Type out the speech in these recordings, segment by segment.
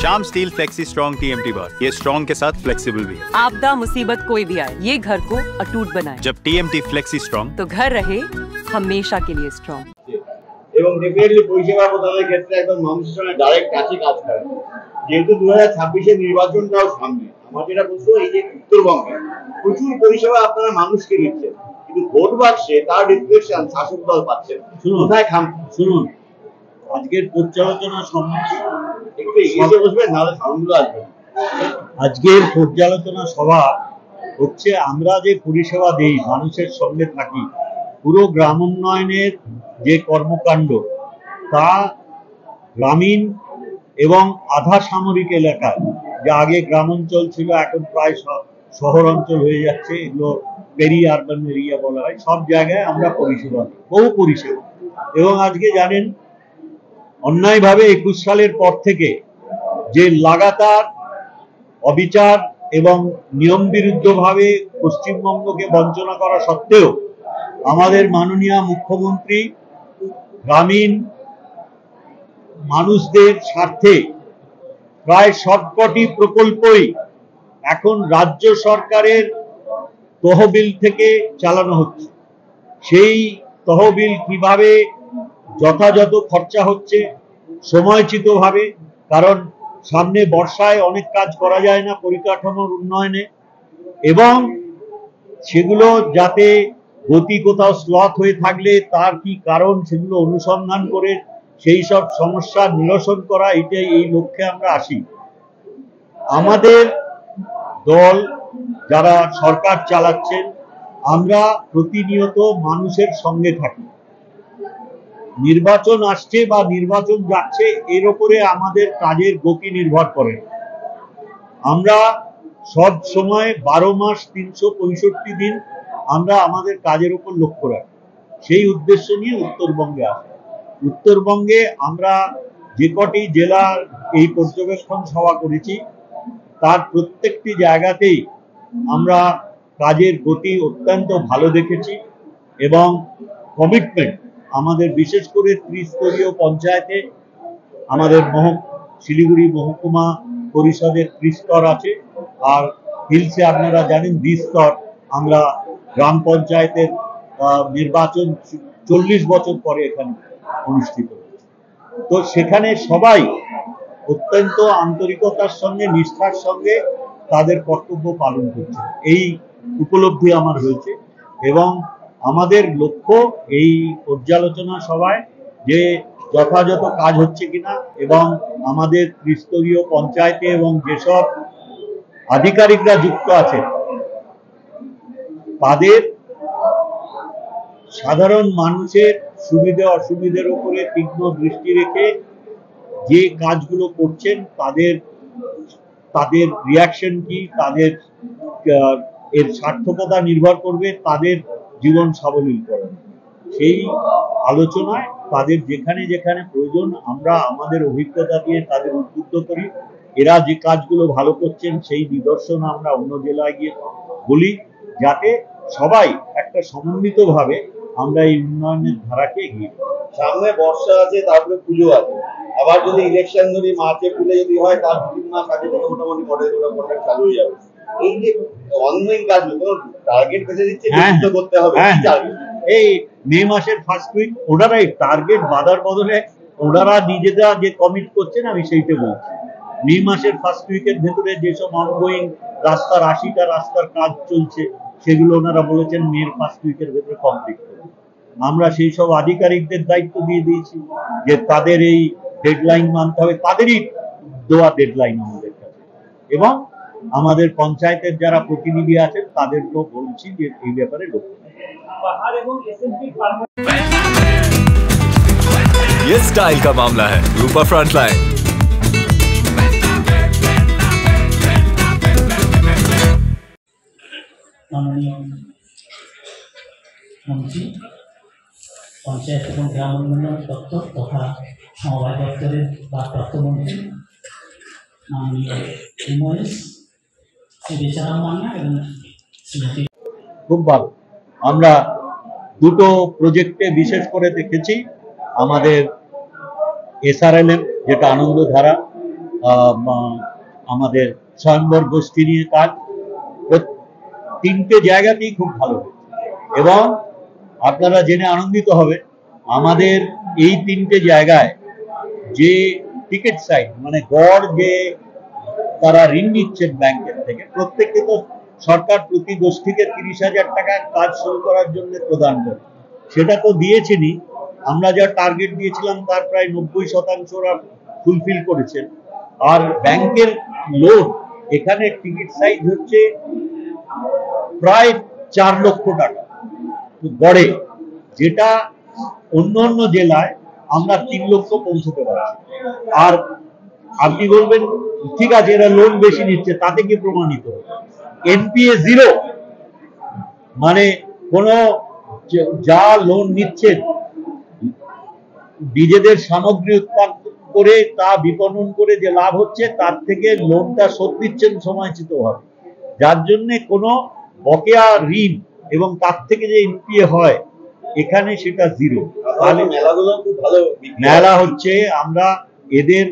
Shyam steel flexi strong TMT बार, ये strong के साथ फ्लेक्सिबल भी है। आपदा मुसीबत कोई भी आए, ये घर को अटूट बनाए। जब टीएमटी फ्लेक्सी स्ट्रॉन्ग, तो घर रहे हमेशा के लिए स्ट्रॉन्ग। এবং ডেফিনেটলি পরিষেবা প্রদানের ক্ষেত্রে একদম মানুষের সঙ্গে ডাইরেক্ট কাছে কাজ করে। যেহেতু 2026-এর নির্বাচনটাও সামনে, আমার যেটা প্রশ্ন, এই যে উত্তরবঙ্গে প্রচুর পরিষেবা আপনারা মানুষকে দিচ্ছেন, কিন্তু ভোট বাক্সে তার রিফ্লেকশন শাসক দল পাচ্ছেন। কোথায় শুনুন, আজকের পর্যালোচনা একটু এগিয়ে বসবেন, নাহলে সাউন্ডগুলো আসবে। আজকের পর্যালোচনা সভা হচ্ছে আমরা যে পরিষেবা দেই, মানুষের সঙ্গে থাকি, পুরো গ্রাম উন্নয়নের যে কর্মকাণ্ড তা গ্রামীণ এবং আধা সামরিক এলাকায়, যা আগে গ্রাম অঞ্চল ছিল এখন প্রায় শহর অঞ্চল হয়ে যাচ্ছে, এগুলো পেরি আরবান এরিয়া বলা হয়, সব জায়গায় আমরা পরিষেবা দিই, বহু পরিষেবা। এবং আজকে জানেন অন্যায়ভাবে 21 সালের পর থেকে যে লাগাতার অবিচার এবং নিয়ম বিরুদ্ধভাবে পশ্চিমবঙ্গকে বঞ্চনা করা সত্ত্বেও আমাদের মাননীয় মুখ্যমন্ত্রী গ্রামীণ মানুষদের স্বার্থে প্রায় সবকটি প্রকল্পই এখন রাজ্য সরকারের তহবিল থেকে চালানো হচ্ছে। সেই তহবিল কিভাবে যথাযথ খরচা হচ্ছে সময়চিতভাবে, কারণ সামনে বর্ষায় অনেক কাজ করা যায় না পরিকাঠামোর উন্নয়নে, এবং সেগুলো যাতে গতি কোথাও স্লথ হয়ে থাকলে তার কি কারণ সেগুলো অনুসন্ধান করে সেই সব সমস্যার নিরসন করা, এটাই এই লক্ষ্যে আমরা আসি। আমাদের দল যারা সরকার চালাচ্ছেন, আমরা প্রতিনিয়ত মানুষের সঙ্গে থাকি। নির্বাচন আসছে বা নির্বাচন যাচ্ছে, এর উপরে আমাদের কাজের গতি নির্ভর করে। আমরা সব সময় 12 মাস 365 দিন আমরা আমাদের কাজের উপর লক্ষ্য রাখি। সেই উদ্দেশ্য নিয়ে উত্তরবঙ্গে আসি। উত্তরবঙ্গে আমরা যে কটি জেলার এই পর্যবেক্ষণ সভা করেছি, তার প্রত্যেকটি জায়গাতেই আমরা কাজের গতি অত্যন্ত ভালো দেখেছি, এবং কমিটমেন্ট আমাদের বিশেষ করে ত্রিস্তরীয় পঞ্চায়েতে, আমাদের শিলিগুড়ি মহকুমা পরিষদের ত্রিস্তর আছে, আর হিলসে আপনারা জানেন দ্বিস্তর। আমরা গ্রাম পঞ্চায়েতের নির্বাচন 40 বছর পরে এখানে অনুষ্ঠিত হয়েছে। তো সেখানে সবাই অত্যন্ত আন্তরিকতার সঙ্গে, নিষ্ঠার সঙ্গে তাদের কর্তব্য পালন করছে, এই উপলব্ধি আমার হয়েছে। এবং আমাদের লক্ষ্য এই পর্যালোচনা সভায় যে যথাযথ কাজ হচ্ছে কিনা, এবং আমাদের ত্রিস্তরীয় পঞ্চায়েতে এবং যেসব আধিকারিকরা যুক্ত আছে তাদের সাধারণ মানুষের সুবিধা অসুবিধার উপরে তীক্ষ্ণ দৃষ্টি রেখে যে কাজগুলো করছেন তাদের রিয়াকশন কি, তাদের এর সার্থকতা নির্ভর করবে তাদের জীবন সাবলীল করা। সেই আলোচনায় তাদের যেখানে যেখানে প্রয়োজন আমরা আমাদের অভিজ্ঞতা দিয়ে তাদের উদ্বুদ্ধ করি। এরা যে কাজগুলো ভালো করছেন সেই নিদর্শন আমরা অন্য জেলায় গিয়ে বলি, যাতে সবাই একটা সমন্বিতভাবে আমরা এই উন্নয়নের ধারাকে এগিয়ে। সামনে বর্ষা আছে, তারপরে পুজো আছে, আবার যদি ইলেকশন যদি মার্চে পুজো যদি হয়, তার 3 মাস আগে থেকে মোটামুটি কন্ট্রাক্ট চালু হয়ে যাবে। এই যে অনলাইন কাজগুলো টার্গেট বেঁধে দিচ্ছে, করতে হবে। এই মে মাসের ফার্স্ট উইক ওনারাই টার্গেট বাধার বদলে ওনারা নিজেরা যে কমিট করছেন, আমি সেইটা বলছি। মে মাসের ফার্স্ট উইকের ভেতরে যেসব অনগোয়িং রাস্তার 80টা রাস্তার কাজ চলছে, সেগুলো ওনারা বলেছেন মের ফার্স্ট উইকের ভেতরে কমপ্লিট করবে। আমরা সেই সব আধিকারিকদের দায়িত্ব দিয়ে দিয়েছি যে তাদের এই ডেডলাইন মানতে হবে, তাদেরই দেওয়া ডেডলাইন আমাদের কাছে। এবং আমাদের পঞ্চায়েতের যারা প্রতিনিধি আছেন তাদেরকেও বলছি যে এই ব্যাপারে লক্ষ্য। ये स्टाइल का मामला है, रूपा फ्रंटलाइन। माननीय मंत्री पंचायत এবং গ্রাম উন্নয়ন দপ্তর তথা সমবায় দপ্তরের ভারপ্রাপ্ত মন্ত্রী মাননীয় এমওএস শ্রী বেচারাম মান্না এবং শ্রীমতী। খুব ভালো। আমরা দুটো প্রজেক্টে বিশেষ করে দেখেছি, আমাদের SRLM যেটা আনন্দধারা, আমাদের স্বয়ম্বর গোষ্ঠী নিয়ে কাজ, তিনটে জায়গাতেই খুব ভালো হয়েছে। এবং আপনারা জেনে আনন্দিত হবে আমাদের এই তিনটে জায়গায় যে টিকিট সাইজ মানে গড় যে তারা ঋণ নিচ্ছেন ব্যাংকের থেকে, প্রত্যেককে তো সরকার প্রতি গোষ্ঠীকে 30,000 টাকা কাজ শুরু করার জন্য প্রদান করে, সেটা তো দিয়েছেনই। আমরা যা টার্গেট দিয়েছিলাম তার প্রায় 90% ওরা ফুলফিল করেছেন। আর ব্যাংকের লোন এখানে টিকিট সাইজ হচ্ছে প্রায় 4 লক্ষ টাকা গড়ে, যেটা অন্য অন্য জেলায় আমরা 3 লক্ষ পৌঁছতে পারছি। আর আপনি বলবেন ঠিক আছে এরা লোন বেশি নিচ্ছে, তাতে কি প্রমাণিত? এনপিএ 0, মানে কোনো যা লোন নিচ্ছেন নিজেদের সামগ্রী উৎপাদন করে তা বিপণন করে যে লাভ হচ্ছে তার থেকে লোনটা শোধ দিচ্ছেন সময়চিতভাবে, যার জন্য কোনো বকেয়া ঋণ এবং তার থেকে যে এনপিএ হয় এখানে সেটা 0। তাহলে মেলাগুলো খুব ভালো মেলা হচ্ছে। আমরা এদের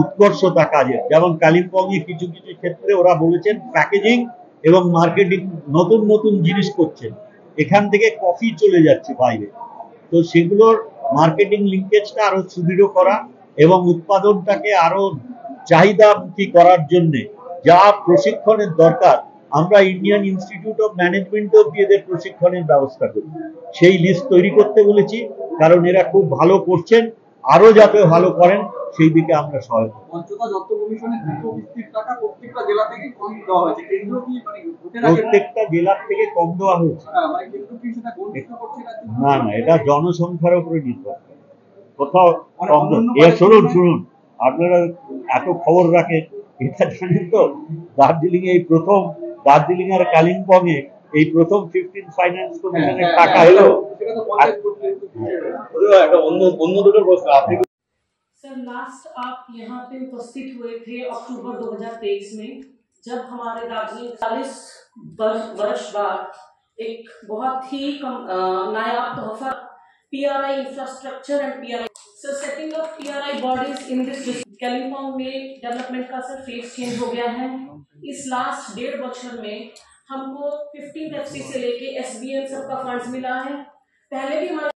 উৎকর্ষতা কাজে, যেমন কালিম্পং এ কিছু কিছু ক্ষেত্রে ওরা বলেছেন প্যাকেজিং এবং মার্কেটিং নতুন নতুন জিনিস করছেন, এখান থেকে কফি চলে যাচ্ছে বাইরে, তো সেগুলোর মার্কেটিং লিঙ্কেজটা আরো সুদৃঢ় করা এবং উৎপাদনটাকে আরো চাহিদামুখী করার জন্য যা প্রশিক্ষণের দরকার, আমরা ইন্ডিয়ান ইনস্টিটিউট অফ ম্যানেজমেন্টও এদের প্রশিক্ষণের ব্যবস্থা করি। সেই লিস্ট তৈরি করতে বলেছি, কারণ এরা খুব ভালো করছেন, আরো যাতে ভালো করেন সেই দিকে আমরা সহায়তা। প্রত্যেকটা জেলা থেকে কম দেওয়া হয়েছে। না না, এটা জনসংখ্যার উপরে নির্ভর করে, কোথাও কম। শুনুন আপনারা এত খবর রাখেন, এটা জানেন তো দার্জিলিং এই প্রথম, দার্জিলিং আর কালিম্পং এ এই প্রথম 15 ফাইন্যান্স কমিশনের টাকা এলো। অন্য দুটোর প্রশ্ন আপনি। सर लास्ट आप यहाँ पे उपस्थित हुए थे अक्टूबर 2023 में, जब हमारे दार्जिलिंग 40 वर्ष बाद एक बहुत ही नायाब तोहफा PRI infrastructure and PRI sir setting of PRI bodies in this Kalimpong में डेवलपमेंट का सर फेस चेंज हो गया है। इस लास्ट 1.5 बछर में हमको 15 FC से लेके SBM सब का फंड्स मिला है। पहले भी हमारे